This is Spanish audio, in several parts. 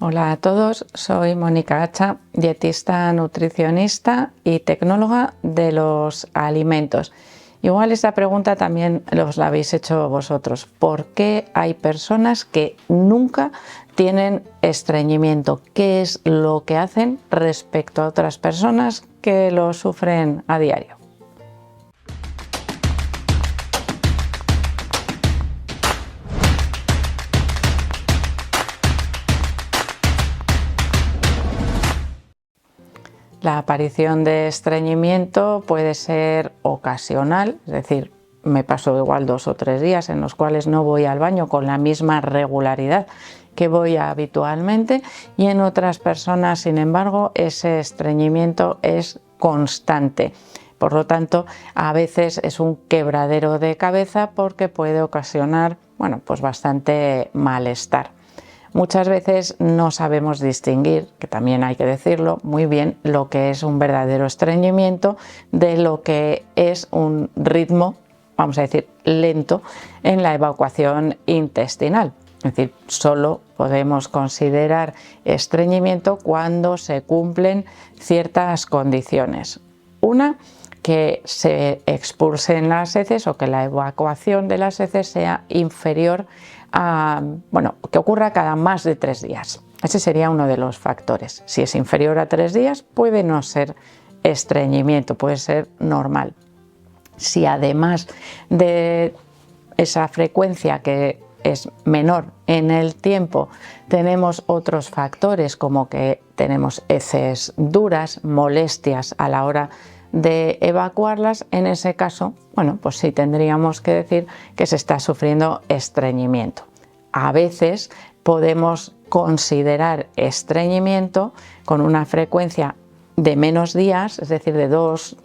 Hola a todos, soy Mónica Hacha, dietista, nutricionista y tecnóloga de los alimentos. Igual esta pregunta también os la habéis hecho vosotros. ¿Por qué hay personas que nunca tienen estreñimiento? ¿Qué es lo que hacen respecto a otras personas que lo sufren a diario? La aparición de estreñimiento puede ser ocasional, es decir, me paso igual 2 o 3 días en los cuales no voy al baño con la misma regularidad que voy habitualmente, y en otras personas, sin embargo, ese estreñimiento es constante. Por lo tanto, a veces es un quebradero de cabeza porque puede ocasionar, pues bastante malestar. Muchas veces no sabemos distinguir, que también hay que decirlo, muy bien lo que es un verdadero estreñimiento de lo que es un ritmo, vamos a decir, lento en la evacuación intestinal. Es decir, solo podemos considerar estreñimiento cuando se cumplen ciertas condiciones. Una, que se expulsen las heces o que la evacuación de las heces sea inferior a, que ocurra cada más de 3 días. Ese sería uno de los factores. Si es inferior a 3 días, puede no ser estreñimiento, puede ser normal. Si además de esa frecuencia que es menor en el tiempo, tenemos otros factores como que tenemos heces duras, molestias a la hora de evacuarlas, en ese caso, pues sí tendríamos que decir que se está sufriendo estreñimiento. A veces podemos considerar estreñimiento con una frecuencia de menos días, es decir, de 2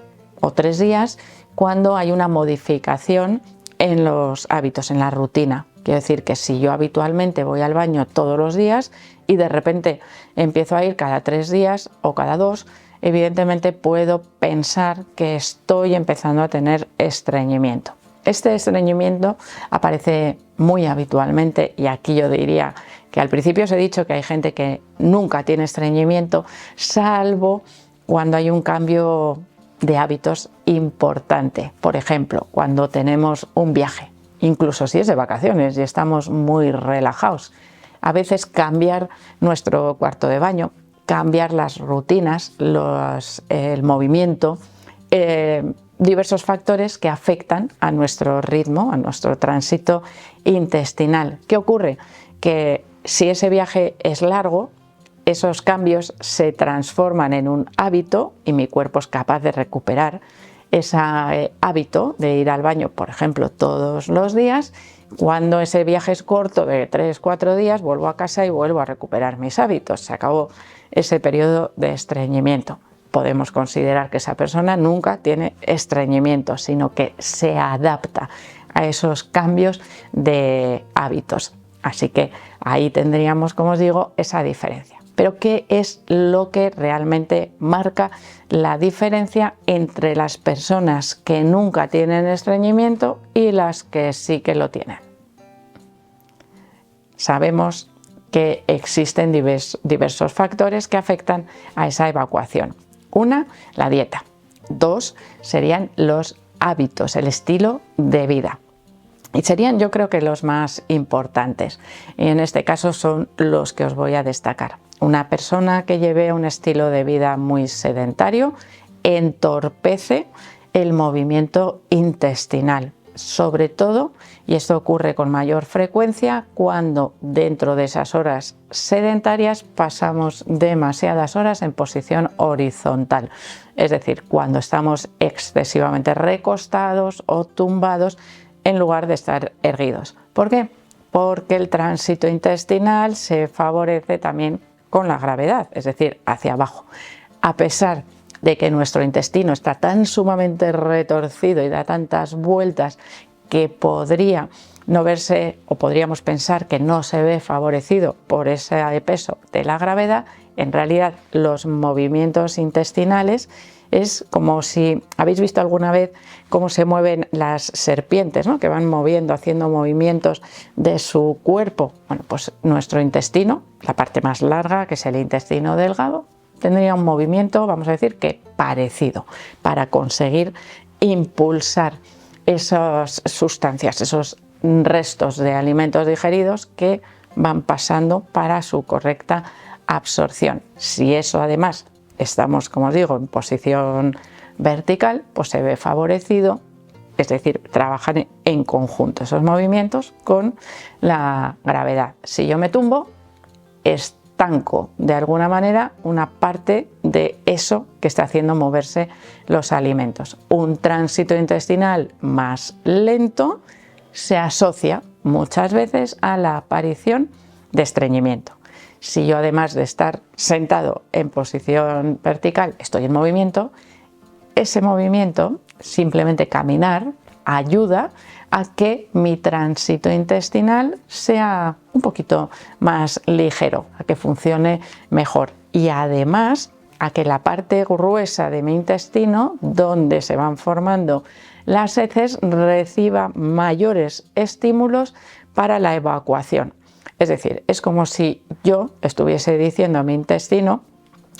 o 3 días, cuando hay una modificación en los hábitos, en la rutina. Quiero decir que si yo habitualmente voy al baño todos los días y de repente empiezo a ir cada 3 días o cada 2, evidentemente puedo pensar que estoy empezando a tener estreñimiento. Este estreñimiento aparece muy habitualmente, y aquí yo diría que al principio os he dicho que hay gente que nunca tiene estreñimiento, salvo cuando hay un cambio de hábitos importante. Por ejemplo, cuando tenemos un viaje, incluso si es de vacaciones y estamos muy relajados. A veces cambiar nuestro cuarto de baño, cambiar las rutinas, el movimiento, diversos factores que afectan a nuestro ritmo, a nuestro tránsito intestinal. ¿Qué ocurre? Que si ese viaje es largo, esos cambios se transforman en un hábito y mi cuerpo es capaz de recuperar ese hábito de ir al baño, por ejemplo, todos los días. Cuando ese viaje es corto, de 3-4 días, vuelvo a casa y vuelvo a recuperar mis hábitos. Se acabó ese periodo de estreñimiento. Podemos considerar que esa persona nunca tiene estreñimiento, sino que se adapta a esos cambios de hábitos. Así que ahí tendríamos, como os digo, esa diferencia. Pero ¿qué es lo que realmente marca la diferencia entre las personas que nunca tienen estreñimiento y las que sí que lo tienen? Sabemos que existen diversos factores que afectan a esa evacuación. Una, la dieta. 2, serían los hábitos, el estilo de vida. Y serían, yo creo que los más importantes. Y en este caso son los que os voy a destacar. Una persona que lleve un estilo de vida muy sedentario entorpece el movimiento intestinal, sobre todo, y esto ocurre con mayor frecuencia cuando dentro de esas horas sedentarias pasamos demasiadas horas en posición horizontal, es decir, cuando estamos excesivamente recostados o tumbados en lugar de estar erguidos. ¿Por qué? Porque el tránsito intestinal se favorece también con la gravedad, es decir, hacia abajo. A pesar de que nuestro intestino está tan sumamente retorcido y da tantas vueltas que podría no verse, o podríamos pensar que no se ve favorecido por ese peso de la gravedad, en realidad los movimientos intestinales Es como si habéis visto alguna vez cómo se mueven las serpientes, ¿no? Que van moviendo, haciendo movimientos de su cuerpo. Bueno, pues nuestro intestino, la parte más larga, que es el intestino delgado, tendría un movimiento, vamos a decir que parecido, para conseguir impulsar esas sustancias, esos restos de alimentos digeridos que van pasando para su correcta absorción. Si eso además estamos, como os digo, en posición vertical, pues se ve favorecido, es decir, trabajan en conjunto esos movimientos con la gravedad. Si yo me tumbo, estanco de alguna manera una parte de eso que está haciendo moverse los alimentos. Un tránsito intestinal más lento se asocia muchas veces a la aparición de estreñimiento. Si yo, además de estar sentado en posición vertical, estoy en movimiento, ese movimiento, simplemente caminar, ayuda a que mi tránsito intestinal sea un poquito más ligero, a que funcione mejor y además a que la parte gruesa de mi intestino, donde se van formando las heces, reciba mayores estímulos para la evacuación. Es decir, es como si yo estuviese diciendo a mi intestino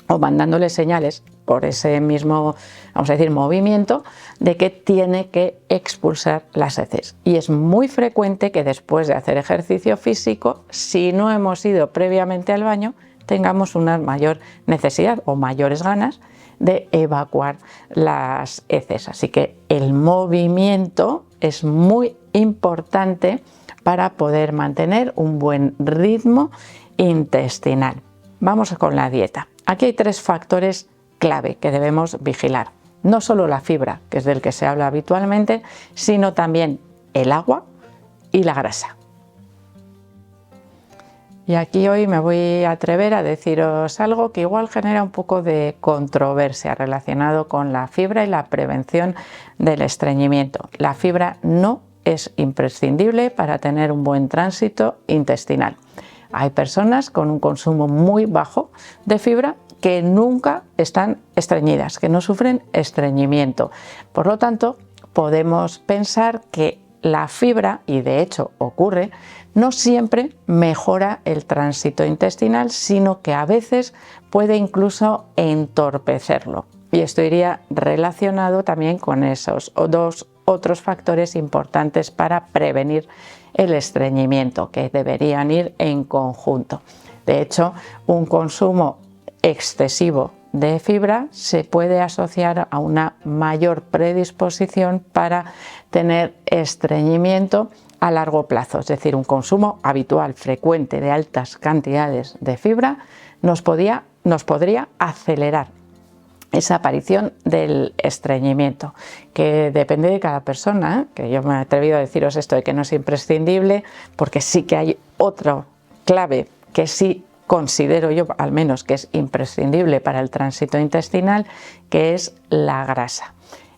o mandándole señales por ese mismo, vamos a decir, movimiento de que tiene que expulsar las heces. Y es muy frecuente que después de hacer ejercicio físico, si no hemos ido previamente al baño, tengamos una mayor necesidad o mayores ganas de evacuar las heces. Así que el movimiento es muy importante para poder mantener un buen ritmo intestinal. Vamos con la dieta. Aquí hay 3 factores clave que debemos vigilar. No solo la fibra, que es del que se habla habitualmente, sino también el agua y la grasa. Y aquí hoy me voy a atrever a deciros algo que igual genera un poco de controversia relacionado con la fibra y la prevención del estreñimiento. La fibra no es imprescindible para tener un buen tránsito intestinal. Hay personas con un consumo muy bajo de fibra que nunca están estreñidas, que no sufren estreñimiento. Por lo tanto, podemos pensar que la fibra, y de hecho ocurre, no siempre mejora el tránsito intestinal, sino que a veces puede incluso entorpecerlo. Y esto iría relacionado también con esos 2 otros factores importantes para prevenir el estreñimiento, que deberían ir en conjunto. De hecho, un consumo excesivo de fibra se puede asociar a una mayor predisposición para tener estreñimiento a largo plazo, es decir, un consumo habitual, frecuente de altas cantidades de fibra nos podría acelerar esa aparición del estreñimiento, que depende de cada persona, que yo me he atrevido a deciros esto de que no es imprescindible, porque sí que hay otra clave que sí considero yo, al menos, que es imprescindible para el tránsito intestinal, que es la grasa.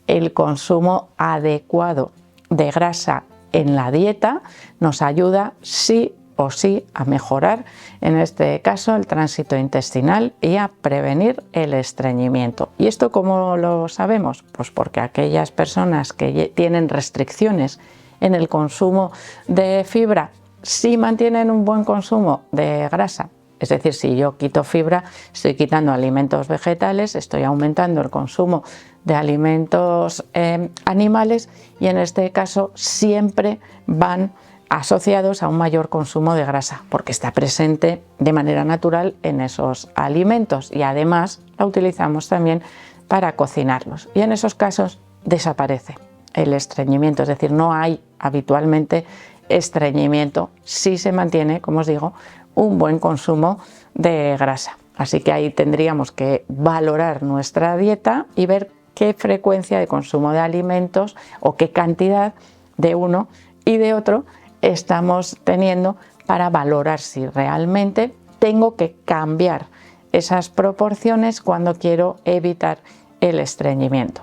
El consumo adecuado de grasa en la dieta nos ayuda sí o sí a mejorar, en este caso, el tránsito intestinal y a prevenir el estreñimiento. ¿Y esto cómo lo sabemos? Pues porque aquellas personas que tienen restricciones en el consumo de fibra, sí mantienen un buen consumo de grasa. Es decir, si yo quito fibra, estoy quitando alimentos vegetales, estoy aumentando el consumo de alimentos animales y en este caso siempre van asociados a un mayor consumo de grasa, porque está presente de manera natural en esos alimentos y además la utilizamos también para cocinarlos. Y en esos casos desaparece el estreñimiento, es decir, no hay habitualmente estreñimiento si se mantiene, como os digo, un buen consumo de grasa. Así que ahí tendríamos que valorar nuestra dieta y ver qué frecuencia de consumo de alimentos o qué cantidad de uno y de otro estamos teniendo para valorar si realmente tengo que cambiar esas proporciones cuando quiero evitar el estreñimiento.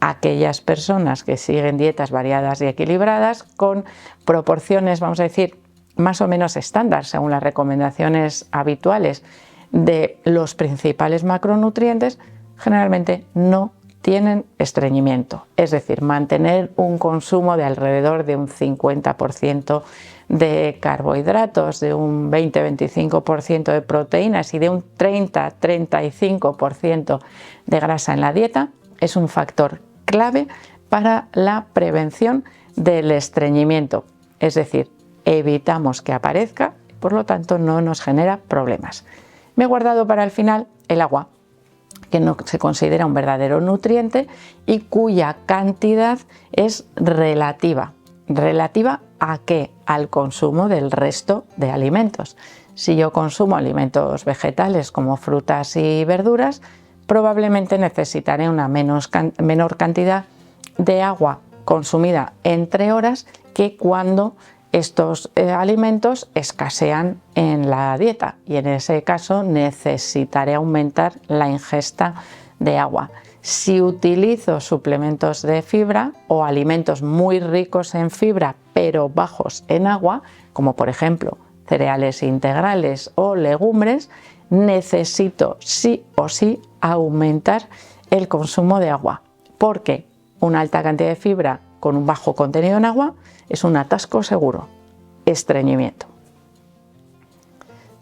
Aquellas personas que siguen dietas variadas y equilibradas con proporciones, vamos a decir, más o menos estándar según las recomendaciones habituales de los principales macronutrientes, generalmente no tienen estreñimiento, es decir, mantener un consumo de alrededor de un 50% de carbohidratos, de un 20-25% de proteínas y de un 30-35% de grasa en la dieta es un factor clave para la prevención del estreñimiento, es decir, evitamos que aparezca, por lo tanto no nos genera problemas. Me he guardado para el final el agua, que no se considera un verdadero nutriente y cuya cantidad es relativa. ¿Relativa a qué? Al consumo del resto de alimentos. Si yo consumo alimentos vegetales como frutas y verduras, probablemente necesitaré una menor cantidad de agua consumida entre horas que cuando estos alimentos escasean en la dieta, y en ese caso necesitaré aumentar la ingesta de agua. Si utilizo suplementos de fibra o alimentos muy ricos en fibra pero bajos en agua, como por ejemplo cereales integrales o legumbres, necesito sí o sí aumentar el consumo de agua, porque una alta cantidad de fibra con un bajo contenido en agua es un atasco seguro, estreñimiento.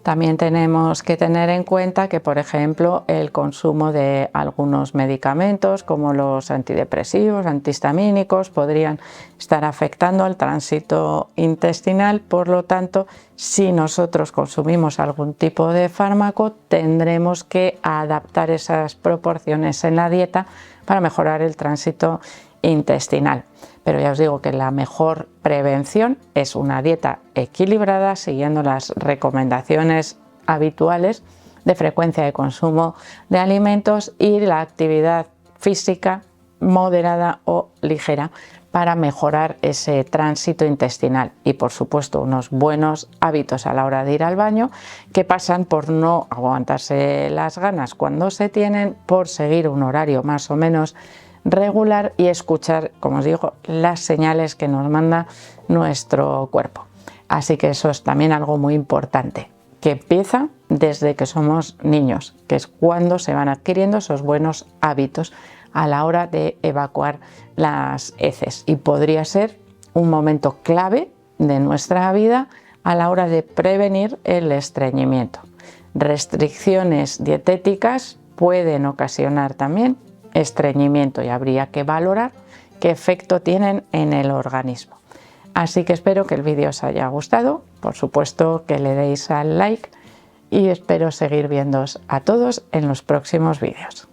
También tenemos que tener en cuenta que, por ejemplo, el consumo de algunos medicamentos como los antidepresivos, antihistamínicos, podrían estar afectando al tránsito intestinal. Por lo tanto, si nosotros consumimos algún tipo de fármaco, tendremos que adaptar esas proporciones en la dieta para mejorar el tránsito intestinal. Pero ya os digo que la mejor prevención es una dieta equilibrada, siguiendo las recomendaciones habituales de frecuencia de consumo de alimentos y la actividad física moderada o ligera para mejorar ese tránsito intestinal, y por supuesto unos buenos hábitos a la hora de ir al baño, que pasan por no aguantarse las ganas cuando se tienen, por seguir un horario más o menos regular y escuchar, como os digo, las señales que nos manda nuestro cuerpo. Así que eso es también algo muy importante, que empieza desde que somos niños, que es cuando se van adquiriendo esos buenos hábitos a la hora de evacuar las heces, y podría ser un momento clave de nuestra vida a la hora de prevenir el estreñimiento. Restricciones dietéticas pueden ocasionar también estreñimiento y habría que valorar qué efecto tienen en el organismo. Así que espero que el vídeo os haya gustado, por supuesto que le deis al like, y espero seguir viéndoos a todos en los próximos vídeos.